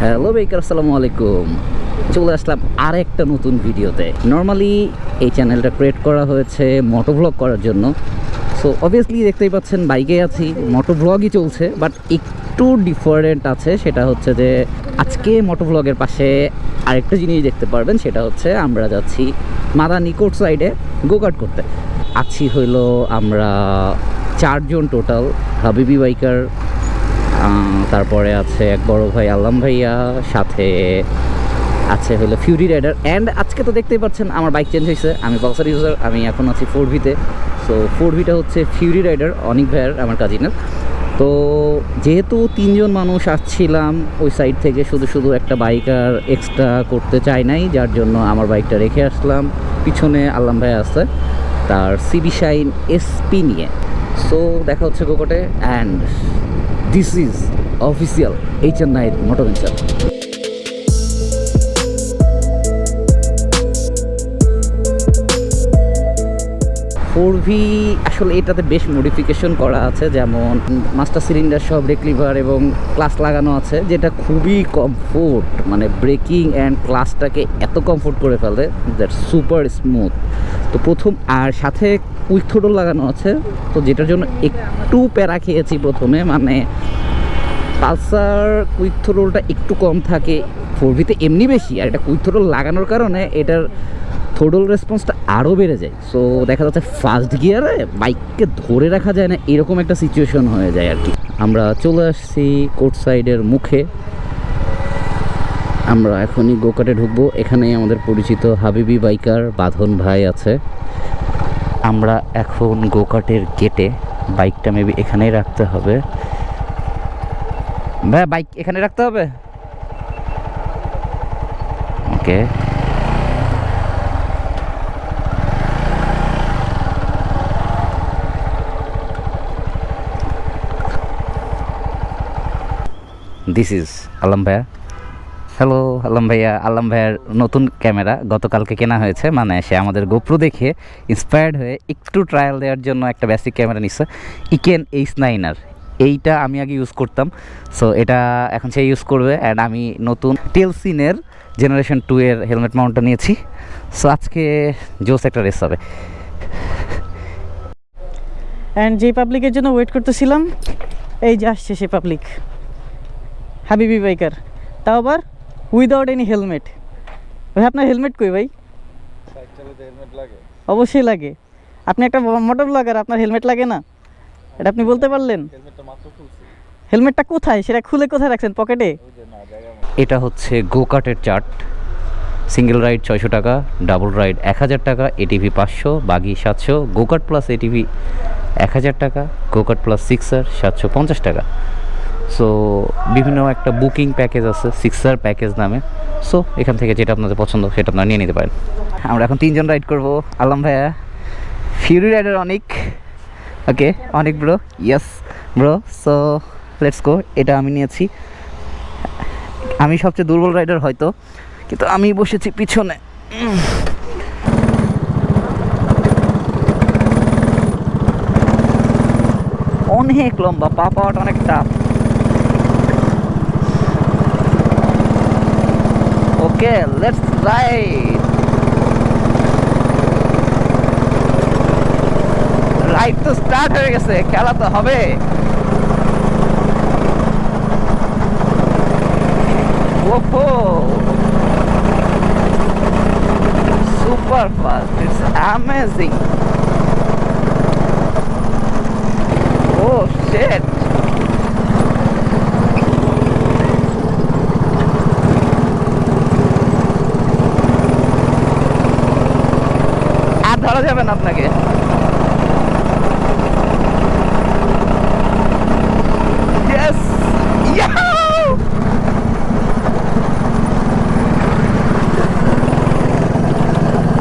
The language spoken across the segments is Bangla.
হ্যালো বেকার, আসসালামু আলাইকুম। চলে আসলাম আর একটা নতুন ভিডিওতে। নর্মালি এই চ্যানেলটা ক্রিয়েট করা হয়েছে মোটো ভ্লগ করার জন্য। সো অবভিয়াসলি দেখতেই পাচ্ছেন বাইকে আছি, মোটো ভ্লগই চলছে, বাট একটু ডিফারেন্ট আছে। সেটা হচ্ছে যে আজকে মোটো ভ্লগের পাশে আরেকটা জিনিস দেখতে পারবেন, সেটা হচ্ছে আমরা যাচ্ছি মাদানি কোর্ট সাইডে গোকার্ট করতে। আছি হইলো আমরা 4 জন টোটাল, হাবিবি বাইকার, তারপরে আছে এক বড় ভাই আল্লাম ভাইয়া, সাথে আছে হলো ফিউরি রাইডার। অ্যান্ড আজকে তো দেখতেই পাচ্ছেন আমার বাইক চেঞ্জ হয়েছে, আমি পালসার ইউজার, আমি এখন আছি 4V-তে। সো 4V-টা হচ্ছে ফিউরি রাইডার, অনিক ভাইয়ার, আমার কাজিনের। তো যেহেতু 3 জন মানুষ আসছিলাম ওই সাইড থেকে, শুধু একটা বাইক আর এক্সট্রা করতে চাই নাই, যার জন্য আমার বাইকটা রেখে আসলাম। পিছনে আল্লাম ভাইয়া আছে তার সিবি শাইন এসপি নিয়ে। সো দেখা হচ্ছে গোকটে, and this is official HN9 moto venture. 4V আসলে এটাতে বেশ মডিফিকেশন করা আছে, যেমন মাস্টার সিলিন্ডার সব রেক্লিভার এবং ক্লাস লাগানো আছে, যেটা খুবই কমফোর্ট, মানে ব্রেকিং অ্যান্ড ক্লাসটাকে এত কমফোর্ট করে ফেলে, দ্যাট সুপার স্মুথ। তো প্রথম আর সাথে কুইক থ্রোটল লাগানো আছে, তো যেটার জন্য একটু প্যারা খেয়েছি প্রথমে, মানে পালসার কুইক থ্রোটলটা একটু কম থাকে, 4V-তে এমনি বেশি, আর এটা কুইক থ্রোটল লাগানোর কারণে এটার থ্রোটল রেসপন্সটা আরও বেড়ে যায়। সো দেখা যাচ্ছে ফার্স্ট গিয়ারে বাইককে ধরে রাখা যায় না, এরকম একটা সিচুয়েশন হয়ে যায় আর কি। আমরা চলে আসছি কোর্ট সাইডের মুখে, আমরা এখনই গোকার্টে ঢুকবো। এখানেই আমাদের পরিচিত হাবিবি বাইকার বাঁধন ভাই আছে। আমরা এখন গোকার্টের গেটে, বাইকটা মেবি এখানেই রাখতে হবে। ভাই বাইক এখানে রাখতে হবে, ওকে। দিস ইজ আলম ভাইয়া। হ্যালো আলম ভাইয়া। আলম ভাইয়ার নতুন ক্যামেরা গতকালকে কেনা হয়েছে, মানে সে আমাদের গোপ্রো দেখে ইন্সপায়ার্ড হয়ে একটু ট্রায়াল দেওয়ার জন্য একটা বেসিক ক্যামেরা নিচ্ছে, ইকেন H9R। এইটা আমি আগে ইউজ করতাম, সো এটা এখন সে ইউজ করবে। অ্যান্ড আমি নতুন টেলসিনের জেনারেশন 2 এর হেলমেট মাউন্টটা নিয়েছি। সো আজকে জোস একটা রেস হবে। অ্যান্ড যে পাবলিকের জন্য ওয়েট করতেছিলাম, এই যে আসছে সে পাবলিক, হাবিবি বাইকার, তাও আবার উইদাউট এনি হেলমেট। ভাই আপনার হেলমেট কই ভাই? অবশ্যই লাগে, আপনি একটা মোটর ব্লগার, আপনার হেলমেট লাগে না? এটা আপনি বলতে পারলেন? হেলমেটটা কোথায়, সেটা খুলে কোথায় রাখছেন? পকেটে? এটা হচ্ছে গোকার্টের চার্ট। সিঙ্গেল রাইড 600 টাকা, ডাবল রাইড 1000 টাকা, এটিভি 500, বাগি 700, গোকার্ট প্লাস এটিভি 1000 টাকা, গোকার্ট প্লাস সিক্সার 750 টাকা। সো বিভিন্ন একটা বুকিং প্যাকেজ আছে সিক্সার প্যাকেজ নামে। সো এখান থেকে যেটা আপনাদের পছন্দ সেটা আপনারা নিয়ে নিতে পারেন। আমরা এখন 3 জন রাইড করব, আলম ভাইয়া, fury rider Anik, okay Anik bro, yes bro. So let's go. এটা আমি নিয়েছি, আমি সবচেয়ে দুর্বল রাইডার হয়তো, কিন্তু আমি বসেছি পিছনে। অনেক লম্বা, পা পাওয়াটা অনেক tough. Okay let's ride. Ride তো স্টার্ট হয়ে গেছে, খেলা তো হবে। ওহো super fast, it's amazing. Oh shit, আর ধরা যাবে না আপনাকে। Yes! Yahoo!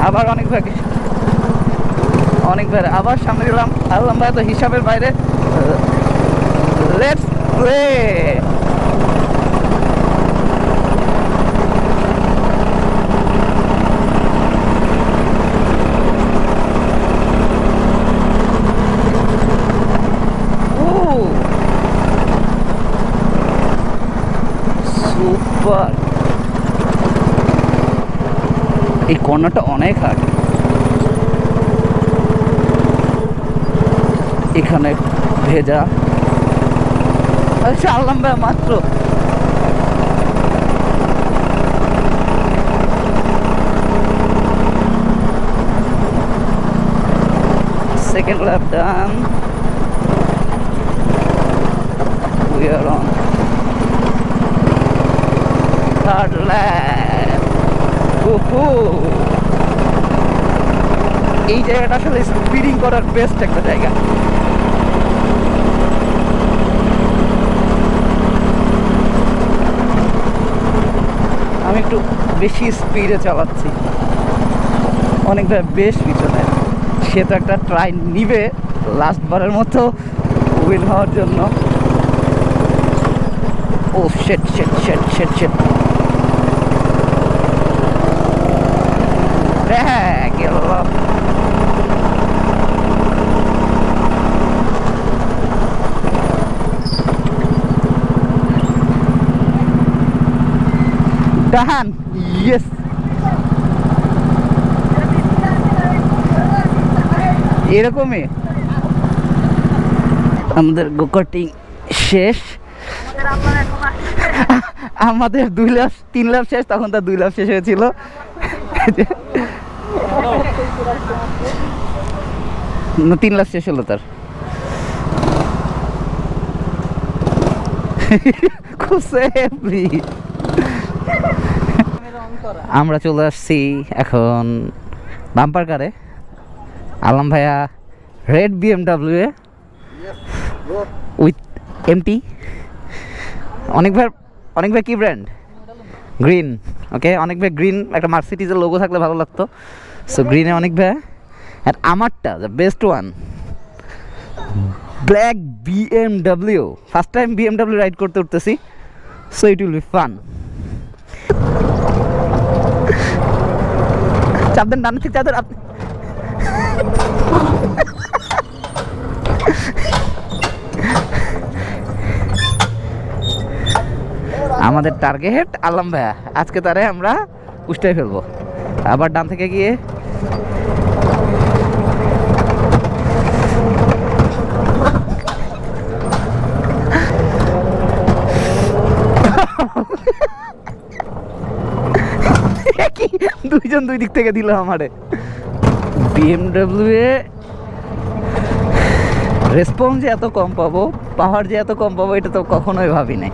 আবার অনেক ভাই আবার সামনে গেলাম। আল্লাহ ভাই তো হিসাবের বাইরে। Let's play. সুপার, এই কর্নারটা অনেক হার্ড। এখানে ভেজা চাললাম ভাই মাত্র। Second lap done. We are on third lap. এই জায়গাটা আসলে স্পিডিং করার বেস্ট একটা জায়গা। আমি একটু বেশি স্পিডে চালাচ্ছি, অনেকবার বেশ পিছনে। সে তো একটা ট্রাই নিবে লাস্ট বারের মতো উইন হওয়ার জন্য। ও শেট শেট শেট শেট শেট, হ্যাঁ গেল। ডান, ইয়েস। এরকমই আমাদের গোকার্টিং শেষ। আমাদের 3 লাখ শেষ, তখন তার 2 লাখ শেষ হয়েছিল। না, 3 লাখ শেষ হলো তার। খুব সেফলি আমরা চলে আসছি এখন বাম্পার কারে। আলম ভাইয়া রেড BMW এ উইথ এমটি। অনেক ভাই কি ব্র্যান্ড? গ্রিন। ওকে, অনেক ভাই গ্রিন, একটা মার্সিডিজের লোগো থাকলে ভালো লাগতো। সো গ্রিনে অনেক ভাই। আর আমারটা the best one, black BMW। First time BMW ride করতে উঠতেছি, so it will be fun. চাপ দেন, ডান থেকে চাপ। আমাদের টার্গেট আলম ভাইয়া, আজকে তারে আমরা উষ্টাই ফেলবো। আবার ডান থেকে গিয়ে দুইজন দুই দিক থেকে দিল আমারে। BMW এ রেসপন্স যে এত কম পাবো, পাওয়ার যে এত কম পাবো, এটা তো কখনোই ভাবি নাই।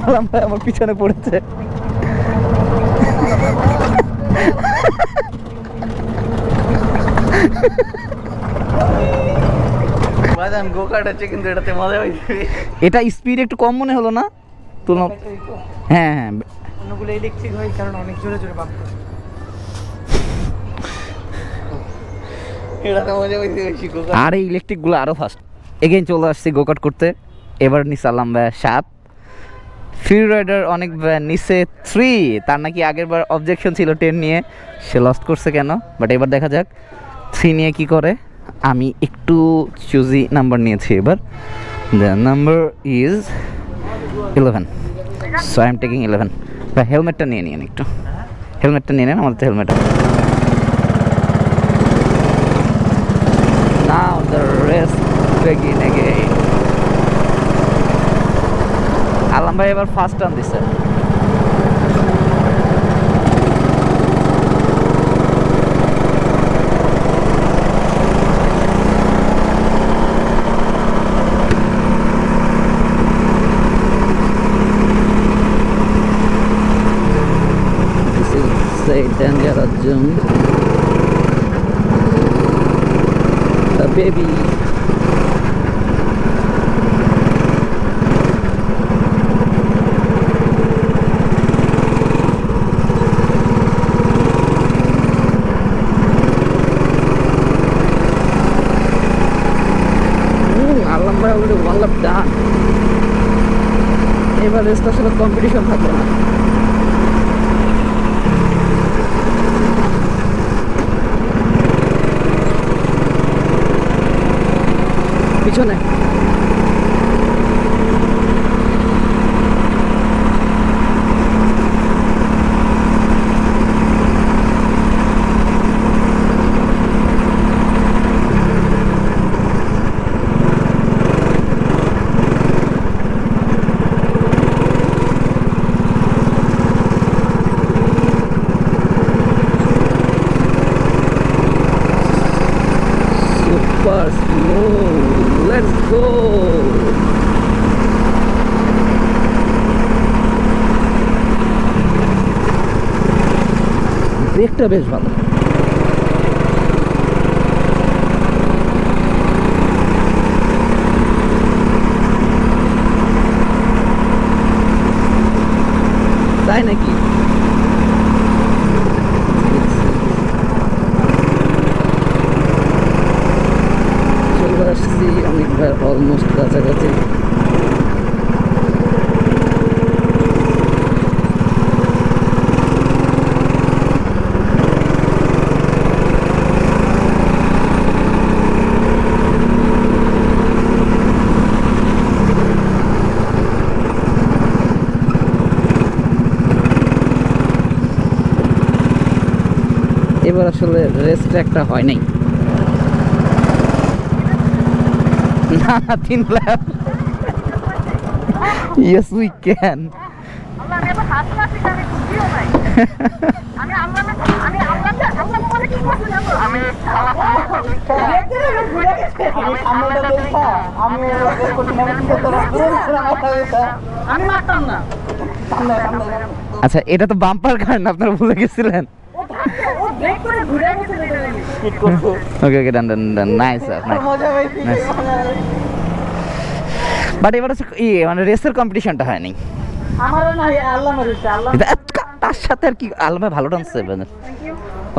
আলম ভাই আমার পিছনে পড়েছে। এটা স্পিড একটু কম মনে হলো না তুলনা? হ্যাঁ হ্যাঁ, অন্যগুলো ইলেকট্রিক হয় কারণ অনেক জোরে জোরে বাম্প করে। আর এই ইলেকট্রিক গুলো আরো ফাস্ট। এগেইন চলে আসছি গোকার্ট করতে। এবার নিচে আলম ভাই 7, ফ্রি রাইডার অনেক নিচে 3। তার নাকি আগের বার অবজেকশন ছিল 10 নিয়ে, সে লস্ট করছে কেন, বাট এবার দেখা যাক 3 নিয়ে কি করে। আমি একটু চুজি নাম্বার নিয়েছি এবার। The number is 11, so I am taking 11। ভাই হেলমেটটা নিয়ে নিন, একটু হেলমেটটা নিয়ে নেন, আমাদের তো helmet. Now the race begin again. Alam ভাই এবার ফার্স্ট টার্ন দিছে। a dangerous zone. The baby. আমরা অলরেডি ওয়ান লাপ ডান। এবার রেসটা আসলে কম্পিটিশন থাকবে না। পিছনে super slow. Let's go. ব্রেকটা বেশ ভালো। তাই নাকি? চলে আসছি অনেকবার, অলমোস্ট কাছাকাছি। এবার আসলে রেস্ট একটা হয় নাই। না 3 ল্যাপ। Yes we can. আচ্ছা এটা তো বাম্পার কার না, আপনারা ভুলে গেছিলেন। ওকে ওকে ডান ডান ডান, নাইস নাইস। বাট এবার হচ্ছে মানে রেসের কম্পিটিশনটা হয়নি। তার সাথে আর কি, আল্লাহ ভাই ভালো ডান্স।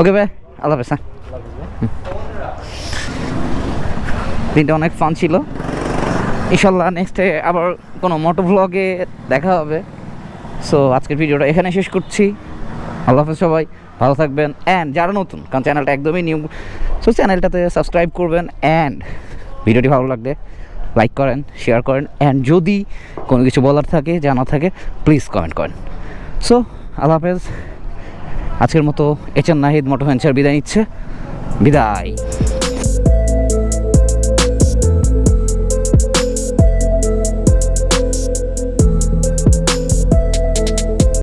ওকে ভাই, আল্লাহ হাফেজ। দিনটা অনেক ফান ছিল। ইনশাল্লাহ নেক্সটে আবার কোনো মোটো ভ্লগে দেখা হবে। সো আজকের ভিডিওটা এখানে শেষ করছি। আল্লাহ হাফেজ, সবাই ভালো থাকবেন। অ্যান্ড যারা নতুন, কারণ চ্যানেলটা একদমই নিউ, সো চ্যানেলটাতে সাবস্ক্রাইব করবেন। অ্যান্ড ভিডিওটি ভালো লাগলে লাইক করেন, শেয়ার করেন। অ্যান্ড যদি কোনো কিছু বলার থাকে, জানা থাকে, প্লিজ কমেন্ট করেন। সো আল্লাহ হাফেজ। আজকের মতো এইচ এন নাহিদ মোটো ভেঞ্চার বিদায় নিচ্ছে। বিদায়।